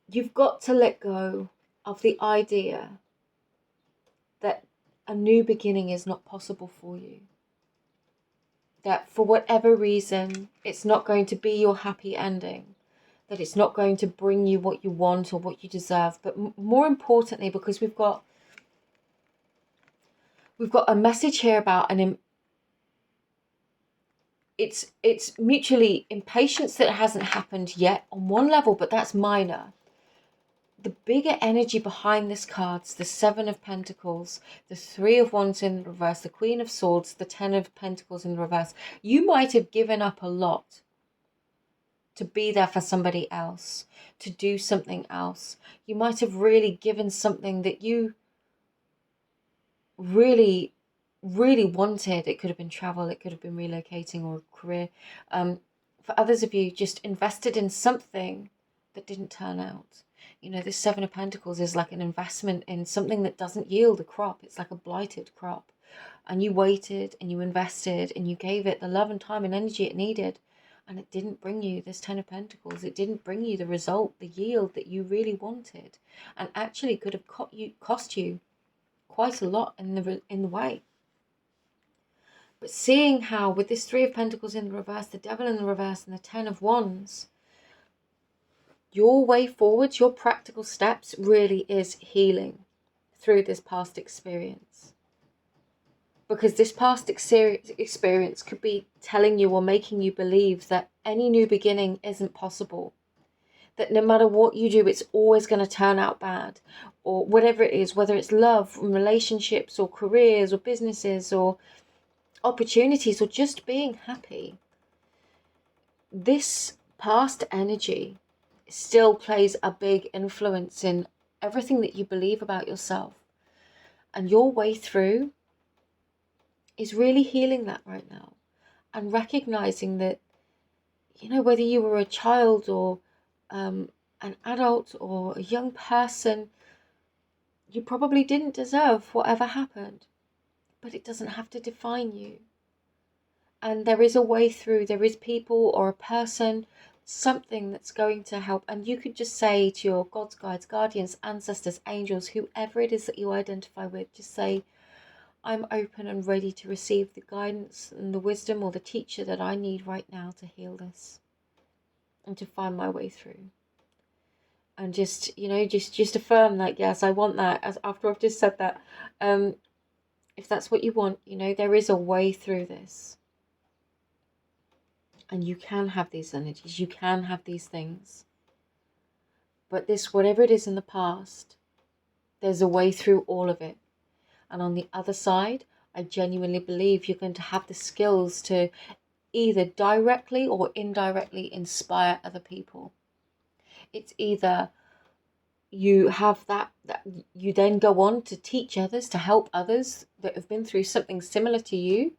[SPEAKER 1] You've got to let go of the idea that a new beginning is not possible for you. That for whatever reason, it's not going to be your happy ending. That it's not going to bring you what you want or what you deserve. But more importantly, because we've got a message here about it's mutually impatience that hasn't happened yet on one level, but that's minor. The bigger energy behind this card's the Seven of Pentacles, the Three of Wands in the reverse, the Queen of Swords, the Ten of Pentacles in the reverse. You might have given up a lot. to be there for somebody else, to do something else. You might have really given something that you really, really wanted. It could have been travel, it could have been relocating or a career. For others of you, just invested in something that didn't turn out. You know, this Seven of Pentacles is like an investment in something that doesn't yield a crop. It's like a blighted crop. And you waited and you invested and you gave it the love and time and energy it needed. And it didn't bring you this Ten of Pentacles. It didn't bring you the result, the yield that you really wanted. And actually could have cost you quite a lot in the way. But seeing how with this Three of Pentacles in the reverse, the Devil in the reverse, and the Ten of Wands, your way forwards, your practical steps really is healing through this past experience. Because this past experience could be telling you or making you believe that any new beginning isn't possible. That no matter what you do, it's always going to turn out bad. Or whatever it is, whether it's love, relationships, or careers, or businesses, or opportunities, or just being happy. This past energy still plays a big influence in everything that you believe about yourself. And your way through is really healing that right now. And recognizing that, you know, whether you were a child or an adult or a young person, you probably didn't deserve whatever happened. But it doesn't have to define you. And there is a way through. There is people or a person, something that's going to help. And you could just say to your gods, guides, guardians, ancestors, angels, whoever it is that you identify with, just say, I'm open and ready to receive the guidance and the wisdom or the teacher that I need right now to heal this and to find my way through. And just, you know, just affirm that, yes, I want that. As after I've just said that, if that's what you want, you know, there is a way through this. And you can have these energies, you can have these things. But this, whatever it is in the past, there's a way through all of it. And on the other side, I genuinely believe you're going to have the skills to either directly or indirectly inspire other people. It's either you have that you then go on to teach others, to help others that have been through something similar to you,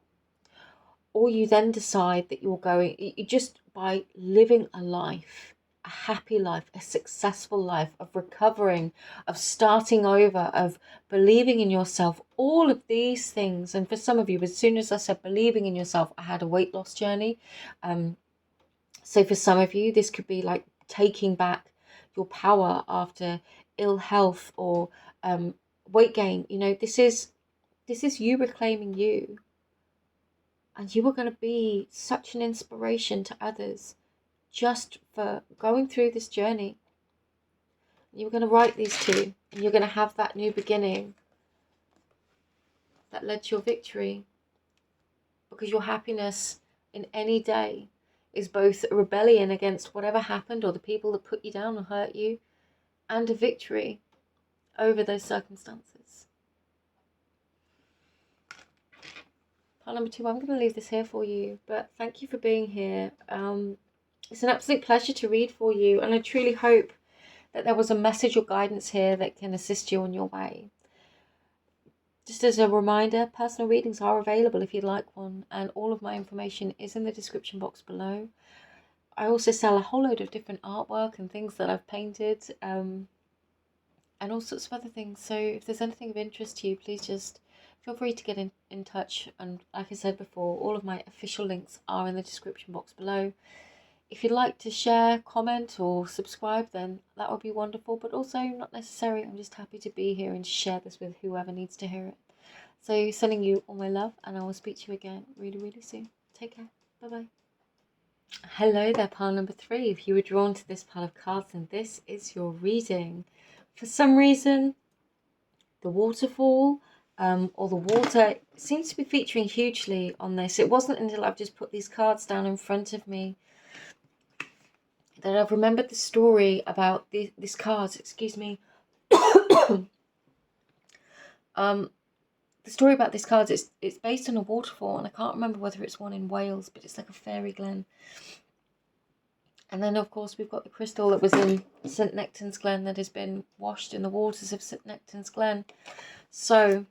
[SPEAKER 1] or you then decide that you're going, just by living a life, a happy life, a successful life, of recovering, of starting over, of believing in yourself, all of these things. And for some of you, as soon as I said believing in yourself, I had a weight loss journey. So for some of you, this could be like taking back your power after ill health or weight gain. You know, this is you reclaiming you. And you are going to be such an inspiration to others just for going through this journey. You're going to write these two, and you're going to have that new beginning that led to your victory. Because your happiness in any day is both a rebellion against whatever happened or the people that put you down or hurt you, and a victory over those circumstances. Part number 2, I'm going to leave this here for you, but thank you for being here. It's an absolute pleasure to read for you, and I truly hope that there was a message or guidance here that can assist you on your way. Just as a reminder, personal readings are available if you'd like one, and all of my information is in the description box below. I also sell a whole load of different artwork and things that I've painted, and all sorts of other things. So if there's anything of interest to you, please just feel free to get in touch. And like I said before, all of my official links are in the description box below. If you'd like to share, comment, or subscribe, then that would be wonderful, but also not necessary. I'm just happy to be here and share this with whoever needs to hear it. So sending you all my love, and I will speak to you again really, really soon. Take care. Bye-bye. Hello there, pile number 3. If you were drawn to this pile of cards, then this is your reading. For some reason, the waterfall or the water seems to be featuring hugely on this. It wasn't until I've just put these cards down in front of me that I've remembered the story about this card. Excuse me. The story about this card, it's based on a waterfall, and I can't remember whether it's one in Wales, but it's like a fairy glen. And then, of course, we've got the crystal that was in St. Nectan's Glen that has been washed in the waters of St. Nectan's Glen. So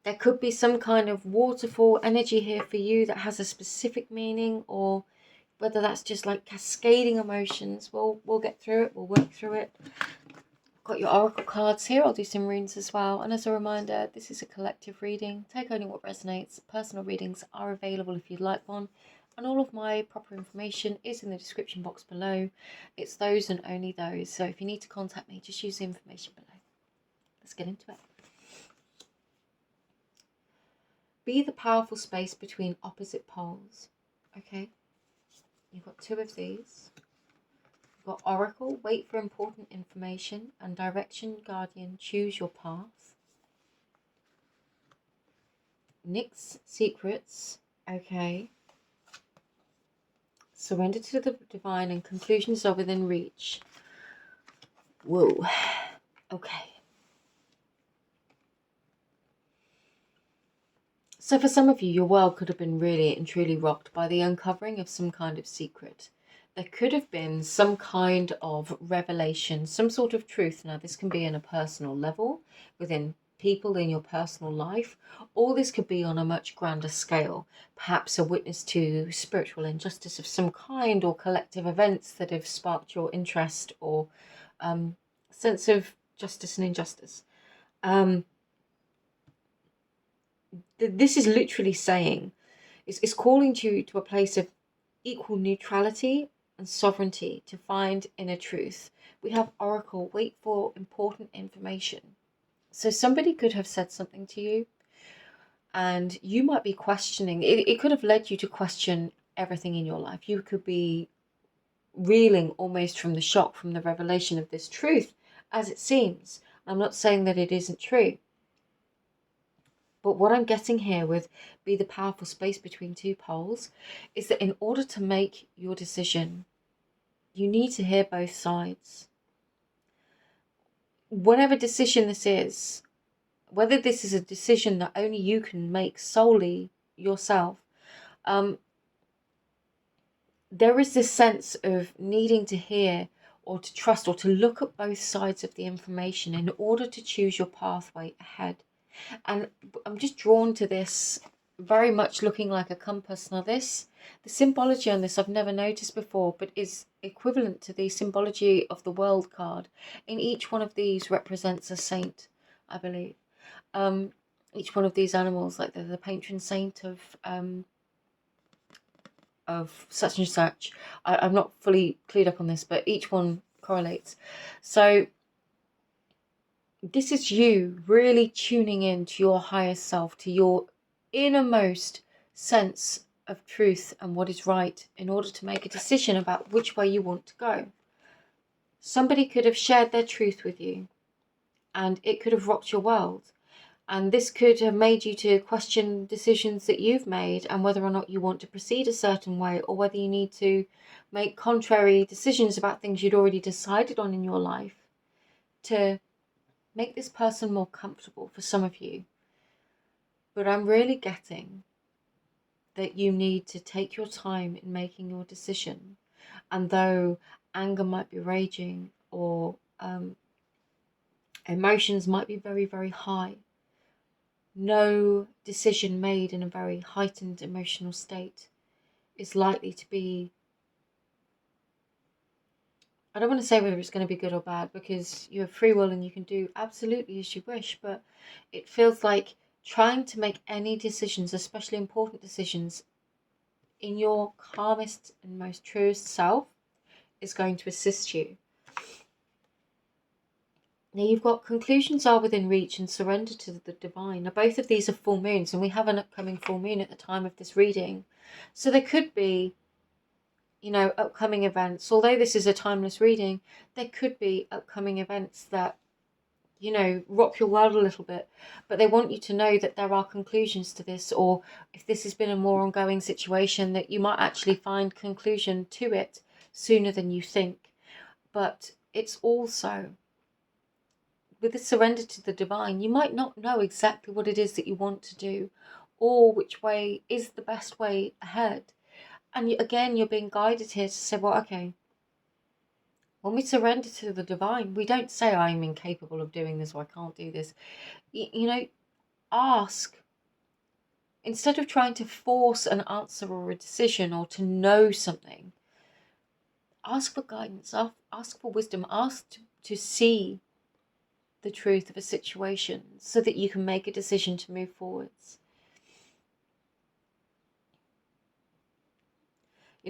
[SPEAKER 1] there could be some kind of waterfall energy here for you that has a specific meaning, or whether that's just like cascading emotions. We'll get through it. We'll work through it. Got your oracle cards here. I'll do some runes as well. And as a reminder, this is a collective reading. Take only what resonates. Personal readings are available if you'd like one. And all of my proper information is in the description box below. It's those and only those. So if you need to contact me, just use the information below. Let's get into it. Be the powerful space between opposite poles. Okay. You've got two of these. You've got Oracle, wait for important information, and Direction, Guardian, choose your path. Nyx, secrets. Okay. Surrender to the divine and conclusions are within reach. Whoa. Okay. So for some of you, your world could have been really and truly rocked by the uncovering of some kind of secret. There could have been some kind of revelation, some sort of truth. Now, this can be on a personal level, within people in your personal life, or this could be on a much grander scale, perhaps a witness to spiritual injustice of some kind, or collective events that have sparked your interest, or sense of justice and injustice. This is literally saying, it's calling you to a place of equal neutrality and sovereignty to find inner truth. We have Oracle, wait for important information. So somebody could have said something to you and you might be questioning. It could have led you to question everything in your life. You could be reeling almost from the shock, from the revelation of this truth, as it seems. I'm not saying that it isn't true. But what I'm getting here with be the powerful space between two poles is that in order to make your decision, you need to hear both sides. Whatever decision this is, whether this is a decision that only you can make solely yourself, there is this sense of needing to hear or to trust or to look at both sides of the information in order to choose your pathway ahead. And I'm just drawn to this very much looking like a compass. Now the symbology on this I've never noticed before, but is equivalent to the symbology of the world card. In each one of these represents a saint, I believe. Each one of these animals, like the patron saint of such and such. I'm not fully clued up on this, but each one correlates. So this is you really tuning in to your higher self, to your innermost sense of truth and what is right in order to make a decision about which way you want to go. Somebody could have shared their truth with you and it could have rocked your world. And this could have made you to question decisions that you've made and whether or not you want to proceed a certain way, or whether you need to make contrary decisions about things you'd already decided on in your life to make this person more comfortable for some of you. But I'm really getting that you need to take your time in making your decision. And though anger might be raging, or emotions might be very, very high, no decision made in a very heightened emotional state is likely to be, I don't want to say whether it's going to be good or bad, because you have free will and you can do absolutely as you wish, but it feels like trying to make any decisions, especially important decisions, in your calmest and most truest self is going to assist you. Now you've got conclusions are within reach and surrender to the divine. Now both of these are full moons, and we have an upcoming full moon at the time of this reading. So there could be, upcoming events. Although this is a timeless reading, there could be upcoming events that, rock your world a little bit. But they want you to know that there are conclusions to this, or if this has been a more ongoing situation, that you might actually find conclusion to it sooner than you think. But it's also, with the surrender to the divine, you might not know exactly what it is that you want to do, or which way is the best way ahead. And again, you're being guided here to say, well, okay, when we surrender to the divine, we don't say, I'm incapable of doing this or I can't do this. Ask. Instead of trying to force an answer or a decision or to know something, ask for guidance, ask for wisdom, ask to see the truth of a situation so that you can make a decision to move forwards.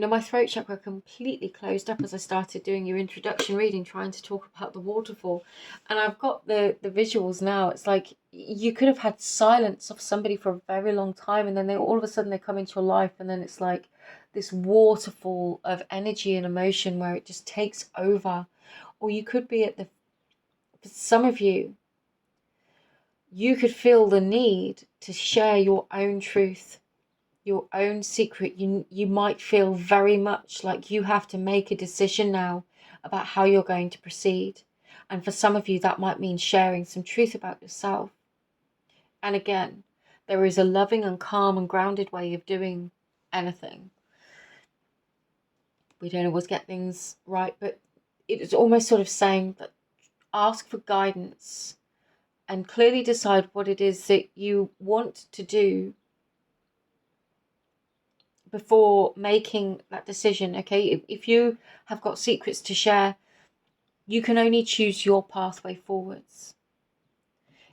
[SPEAKER 1] My throat chakra completely closed up as I started doing your introduction reading, trying to talk about the waterfall. And I've got the visuals now. It's like you could have had silence of somebody for a very long time, and then all of a sudden they come into your life, and then it's like this waterfall of energy and emotion where it just takes over. Or you could be for some of you, you could feel the need to share your own truth, your own secret. You might feel very much like you have to make a decision now about how you're going to proceed. And for some of you, that might mean sharing some truth about yourself. And again, there is a loving and calm and grounded way of doing anything. We don't always get things right, but it's almost sort of saying that ask for guidance and clearly decide what it is that you want to do before making that decision. Okay, if you have got secrets to share, you can only choose your pathway forwards.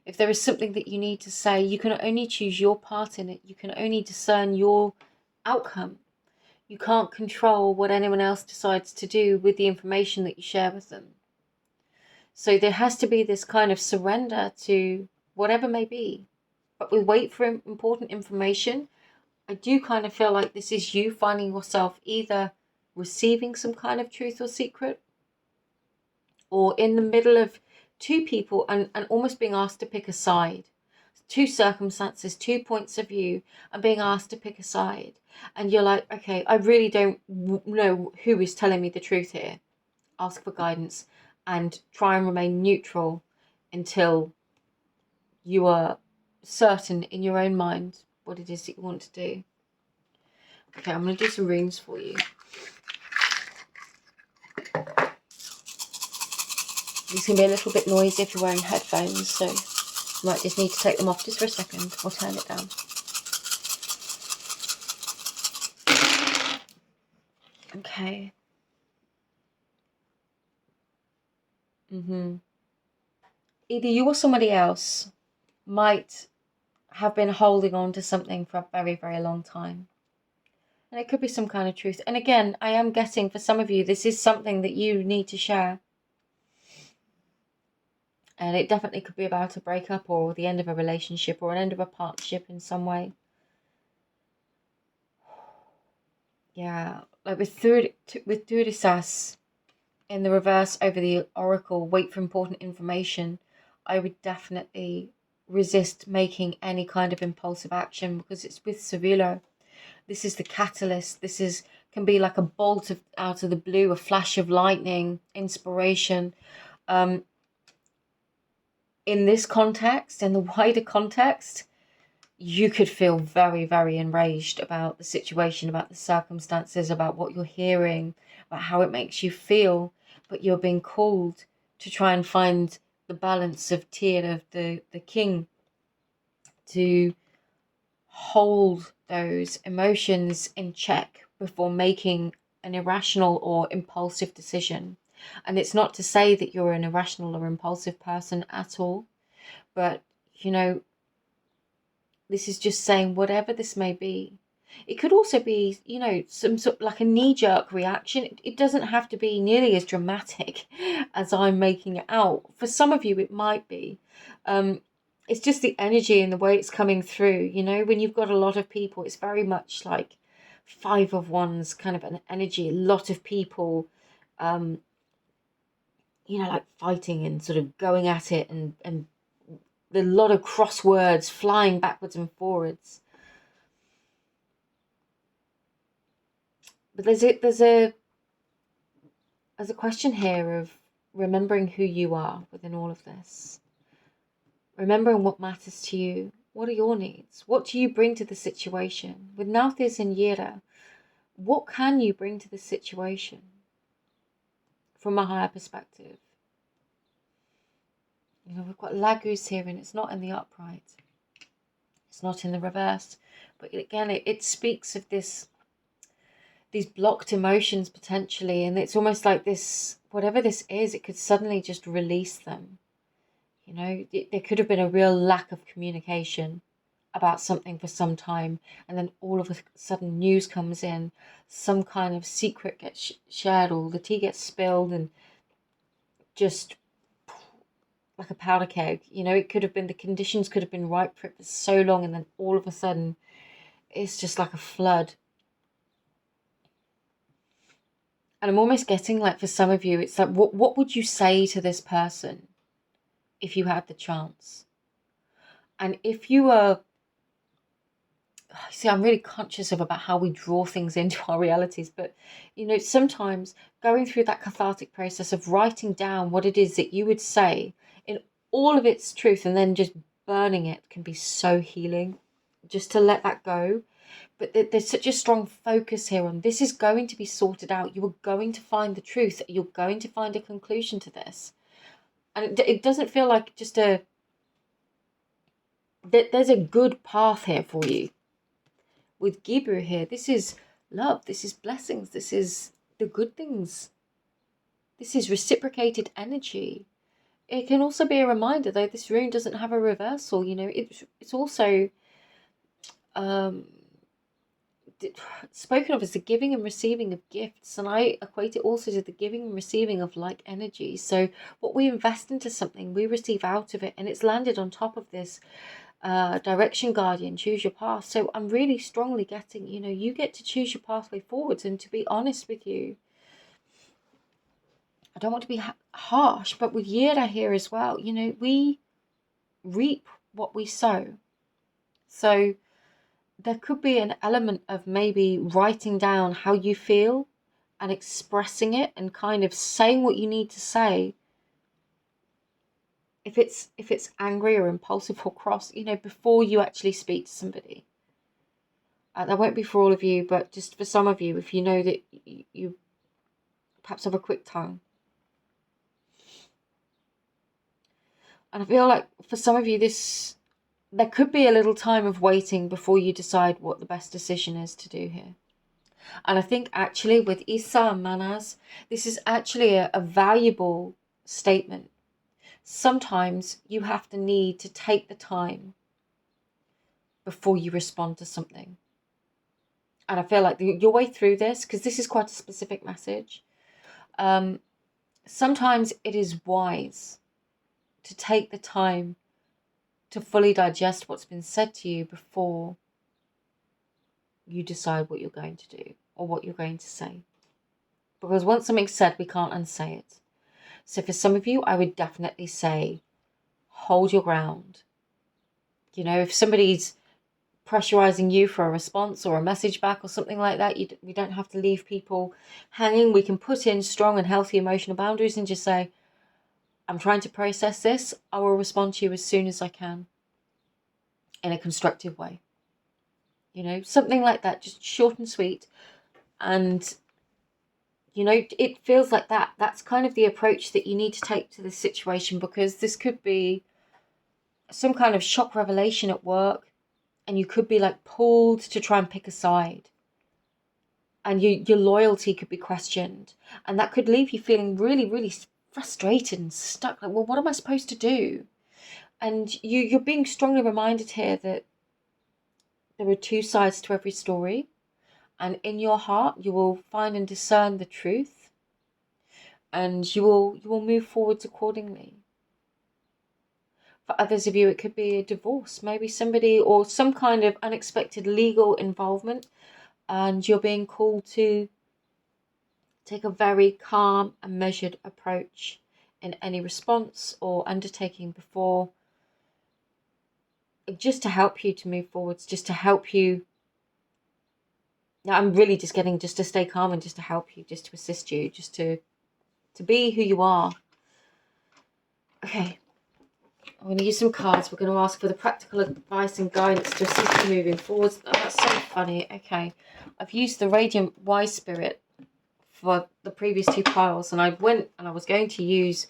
[SPEAKER 1] If there is something that you need to say, you can only choose your part in it. You can only discern your outcome. You can't control what anyone else decides to do with the information that you share with them. So there has to be this kind of surrender to whatever may be. But we wait for important information. I do kind of feel like this is you finding yourself either receiving some kind of truth or secret, or in the middle of two people and almost being asked to pick a side. Two circumstances, 2 points of view, and being asked to pick a side. And you're like, okay, I really don't know who is telling me the truth here. Ask for guidance and try and remain neutral until you are certain in your own mind what it is that you want to do. Okay, I'm going to do some runes for you. These can be a little bit noisy if you're wearing headphones, so you might just need to take them off just for a second or turn it down. Okay. Either you or somebody else might have been holding on to something for a very, very long time. And it could be some kind of truth. And again, I am getting for some of you, this is something that you need to share. And it definitely could be about a breakup or the end of a relationship or an end of a partnership in some way. Yeah, like with Durisas in the reverse over the oracle, wait for important information, I would definitely resist making any kind of impulsive action because it's with Sevilla. This is the catalyst. This can be like a bolt out of the blue, a flash of lightning, inspiration. In this context, in the wider context, you could feel very, very enraged about the situation, about the circumstances, about what you're hearing, about how it makes you feel. But you're being called to try and find the balance of Tyr, of the king, to hold those emotions in check before making an irrational or impulsive decision. And it's not to say that you're an irrational or impulsive person at all, but this is just saying whatever this may be. It could also be, some sort of like a knee-jerk reaction. It doesn't have to be nearly as dramatic as I'm making it out. For some of you, it might be. It's just the energy and the way it's coming through. When you've got a lot of people, it's very much like 5 of Wands kind of an energy. A lot of people, like fighting and sort of going at it, and a lot of crosswords flying backwards and forwards. But there's a question here of remembering who you are within all of this. Remembering what matters to you. What are your needs? What do you bring to the situation? With Nauthiz and Yira, What can you bring to the situation from a higher perspective? You know, we've got Lagus here, and it's not in the upright. It's not in the reverse. But again, it speaks of these blocked emotions potentially, and it's almost like this, whatever this is, it could suddenly just release them. You know, there could have been a real lack of communication about something for some time, and then all of a sudden news comes in, some kind of secret gets shared, or the tea gets spilled, and just like a powder keg. You know, it could have been, the conditions could have been ripe for it for so long, and then all of a sudden it's just like a flood. And I'm almost getting like, for some of you, it's like, what would you say to this person if you had the chance? And if you were, see, I'm really conscious of about how we draw things into our realities, but you know, sometimes going through that cathartic process of writing down what it is that you would say in all of its truth, and then just burning it, can be so healing, just to let that go. But there's such a strong focus here on, this is going to be sorted out. You are going to find the truth. You're going to find a conclusion to this. And it doesn't feel like just there's a good path here for you. With Gibru here, this is love. This is blessings. This is the good things. This is reciprocated energy. It can also be a reminder, though this rune doesn't have a reversal. You know, it's also spoken of as the giving and receiving of gifts, and I equate it also to the giving and receiving of like energy. So what we invest into something, we receive out of it, and it's landed on top of this direction guardian, choose your path. So I'm really strongly getting, you know, you get to choose your pathway forwards. And to be honest with you, I don't want to be harsh, but with Yira here as well, you know, we reap what we sow. So there could be an element of maybe writing down how you feel and expressing it, and kind of saying what you need to say. If it's angry or impulsive or cross, you know, before you actually speak to somebody. That won't be for all of you, but just for some of you, if you know that you perhaps have a quick tongue. And I feel like for some of you, there could be a little time of waiting before you decide what the best decision is to do here. And I think actually with Isa and Manas, this is actually a valuable statement. Sometimes you have to need to take the time before you respond to something. And I feel like your way through this, because this is quite a specific message, sometimes it is wise to take the time to fully digest what's been said to you before you decide what you're going to do or what you're going to say. Because once something's said, we can't unsay it. So for some of you, I would definitely say, hold your ground. You know, if somebody's pressurizing you for a response or a message back or something like that, we don't have to leave people hanging. We can put in strong and healthy emotional boundaries and just say, I'm trying to process this. I will respond to you as soon as I can in a constructive way. You know, something like that, just short and sweet. And, you know, it feels like that's kind of the approach that you need to take to this situation, because this could be some kind of shock revelation at work, and you could be like pulled to try and pick a side, and your loyalty could be questioned, and that could leave you feeling really, really frustrated and stuck. Like, well, what am I supposed to do? And you're being strongly reminded here that there are two sides to every story, and in your heart you will find and discern the truth, and you will move forwards accordingly. For others of you, it could be a divorce, maybe somebody or some kind of unexpected legal involvement, and you're being called to take a very calm and measured approach in any response or undertaking before, just to help you to move forwards, just to help you. Now, I'm really just getting just to stay calm and just to help you, just to assist you, just to be who you are. Okay. I'm going to use some cards. We're going to ask for the practical advice and guidance to assist you moving forward. Oh, that's so funny. Okay. I've used the Radiant Wise Spirit for the previous two piles, and I went and I was going to use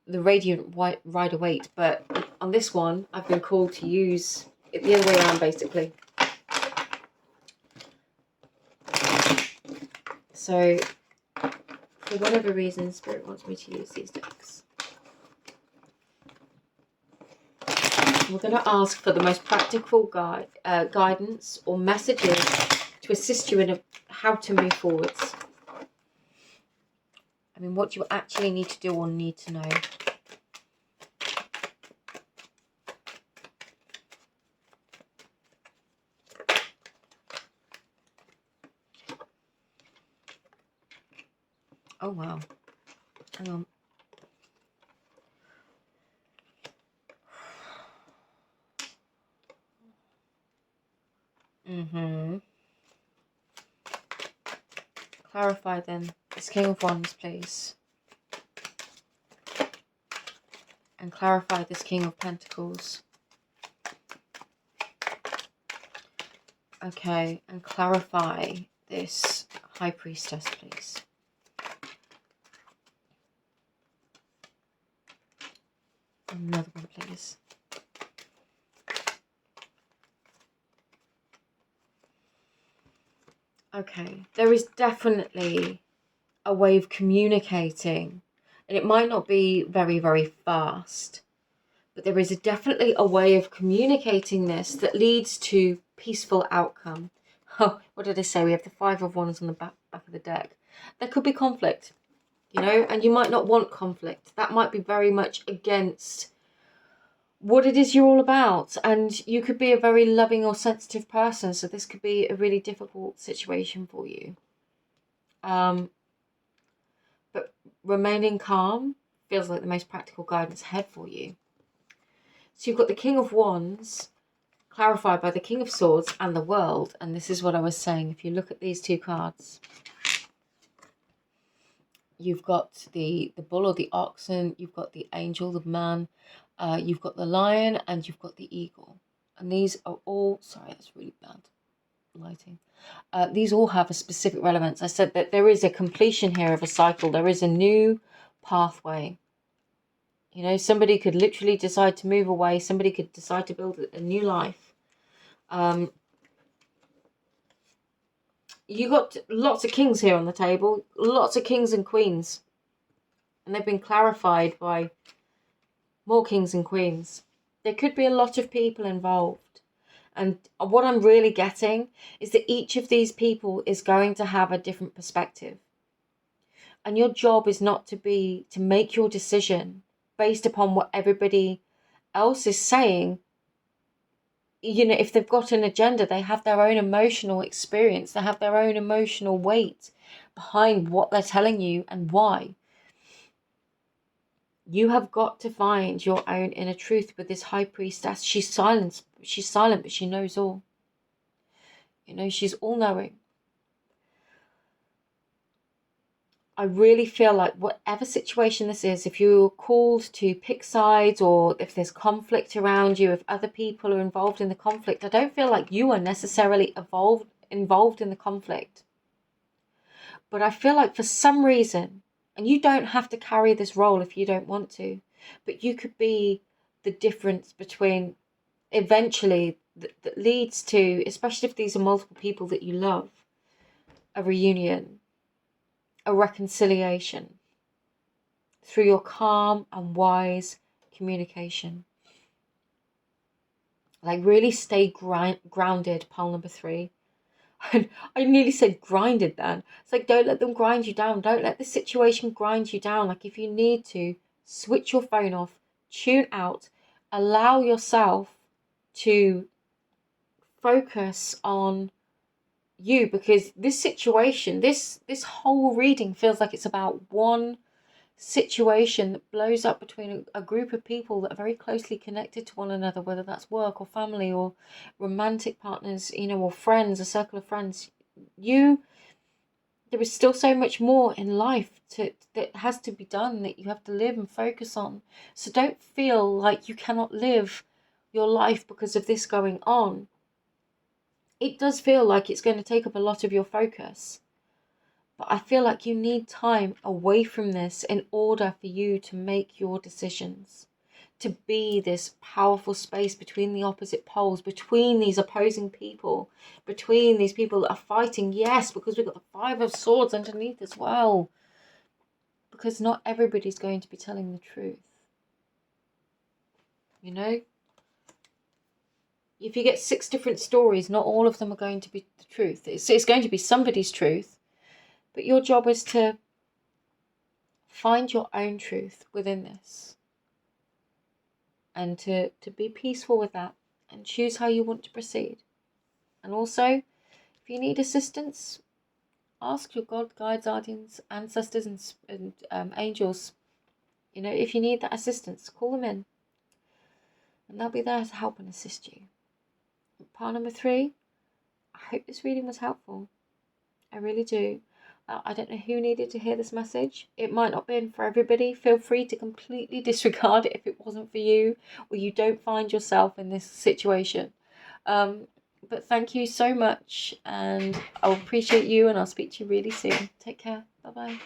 [SPEAKER 1] the Radiant White Rider Waite, but on this one, I've been called to use it the other way around, basically. So, for whatever reason, Spirit wants me to use these decks. We're going to ask for the most practical guidance or messages to assist you in how to move forwards. I mean, what do you actually need to do or need to know? Oh, wow. Hang on. Clarify then. This King of Wands, please. And clarify this King of Pentacles. Okay, and clarify this High Priestess, please. Another one, please. Okay, there is definitely a way of communicating, and it might not be very, very fast, but there is definitely a way of communicating this that leads to peaceful outcome. Oh, what did I say? We have the Five of Wands on the back of the deck. There could be conflict, you know, and you might not want conflict. That might be very much against what it is you're all about, and you could be a very loving or sensitive person, so this could be a really difficult situation for you. But remaining calm feels like the most practical guidance ahead for you. So you've got the King of Wands clarified by the King of Swords and the World, and this is what I was saying. If you look at these two cards, you've got the bull or the oxen, you've got the angel, the man, you've got the lion, and you've got the eagle. And these are all, sorry, that's really bad lighting. These all have a specific relevance. I said that there is a completion here of a cycle. There is a new pathway. You know, somebody could literally decide to move away. Somebody could decide to build a new life. You got lots of kings here on the table. Lots of kings and queens. And they've been clarified by more kings and queens. There could be a lot of people involved. And what I'm really getting is that each of these people is going to have a different perspective. And your job is not to make your decision based upon what everybody else is saying. You know, if they've got an agenda, they have their own emotional experience. They have their own emotional weight behind what they're telling you and why. You have got to find your own inner truth with this High Priestess. She's silent, but she knows all. You know, she's all-knowing. I really feel like whatever situation this is, if you're called to pick sides or if there's conflict around you, if other people are involved in the conflict, I don't feel like you are necessarily involved in the conflict. But I feel like for some reason, and you don't have to carry this role if you don't want to, but you could be the difference between eventually that leads to, especially if these are multiple people that you love, a reunion, a reconciliation through your calm and wise communication. Like, really stay grounded, pile number 3. I nearly said grinded then. It's like, don't let them grind you down. Don't let the situation grind you down. Like, if you need to, switch your phone off, tune out, allow yourself to focus on you, because this situation, this whole reading feels like it's about one situation that blows up between a group of people that are very closely connected to one another, whether that's work or family or romantic partners, you know, or friends, a circle of friends. You There is still so much more in life that has to be done, that you have to live and focus on. So don't feel like you cannot live your life because of this going on. It does feel like it's going to take up a lot of your focus, but I feel like you need time away from this in order for you to make your decisions, to be this powerful space between the opposite poles, between these opposing people, between these people that are fighting. Yes, because we've got the Five of Swords underneath as well. Because not everybody's going to be telling the truth. You know? If you get 6 different stories, not all of them are going to be the truth. It's going to be somebody's truth. But your job is to find your own truth within this. And to be peaceful with that. And choose how you want to proceed. And also, if you need assistance, ask your God, guides, guardians, ancestors, and angels. You know, if you need that assistance, call them in. And they'll be there to help and assist you. Part number 3, I hope this reading was helpful. I really do. I don't know who needed to hear this message. It might not have been for everybody. Feel free to completely disregard it if it wasn't for you, or you don't find yourself in this situation. But thank you so much, and I'll appreciate you, and I'll speak to you really soon. Take care. Bye-bye.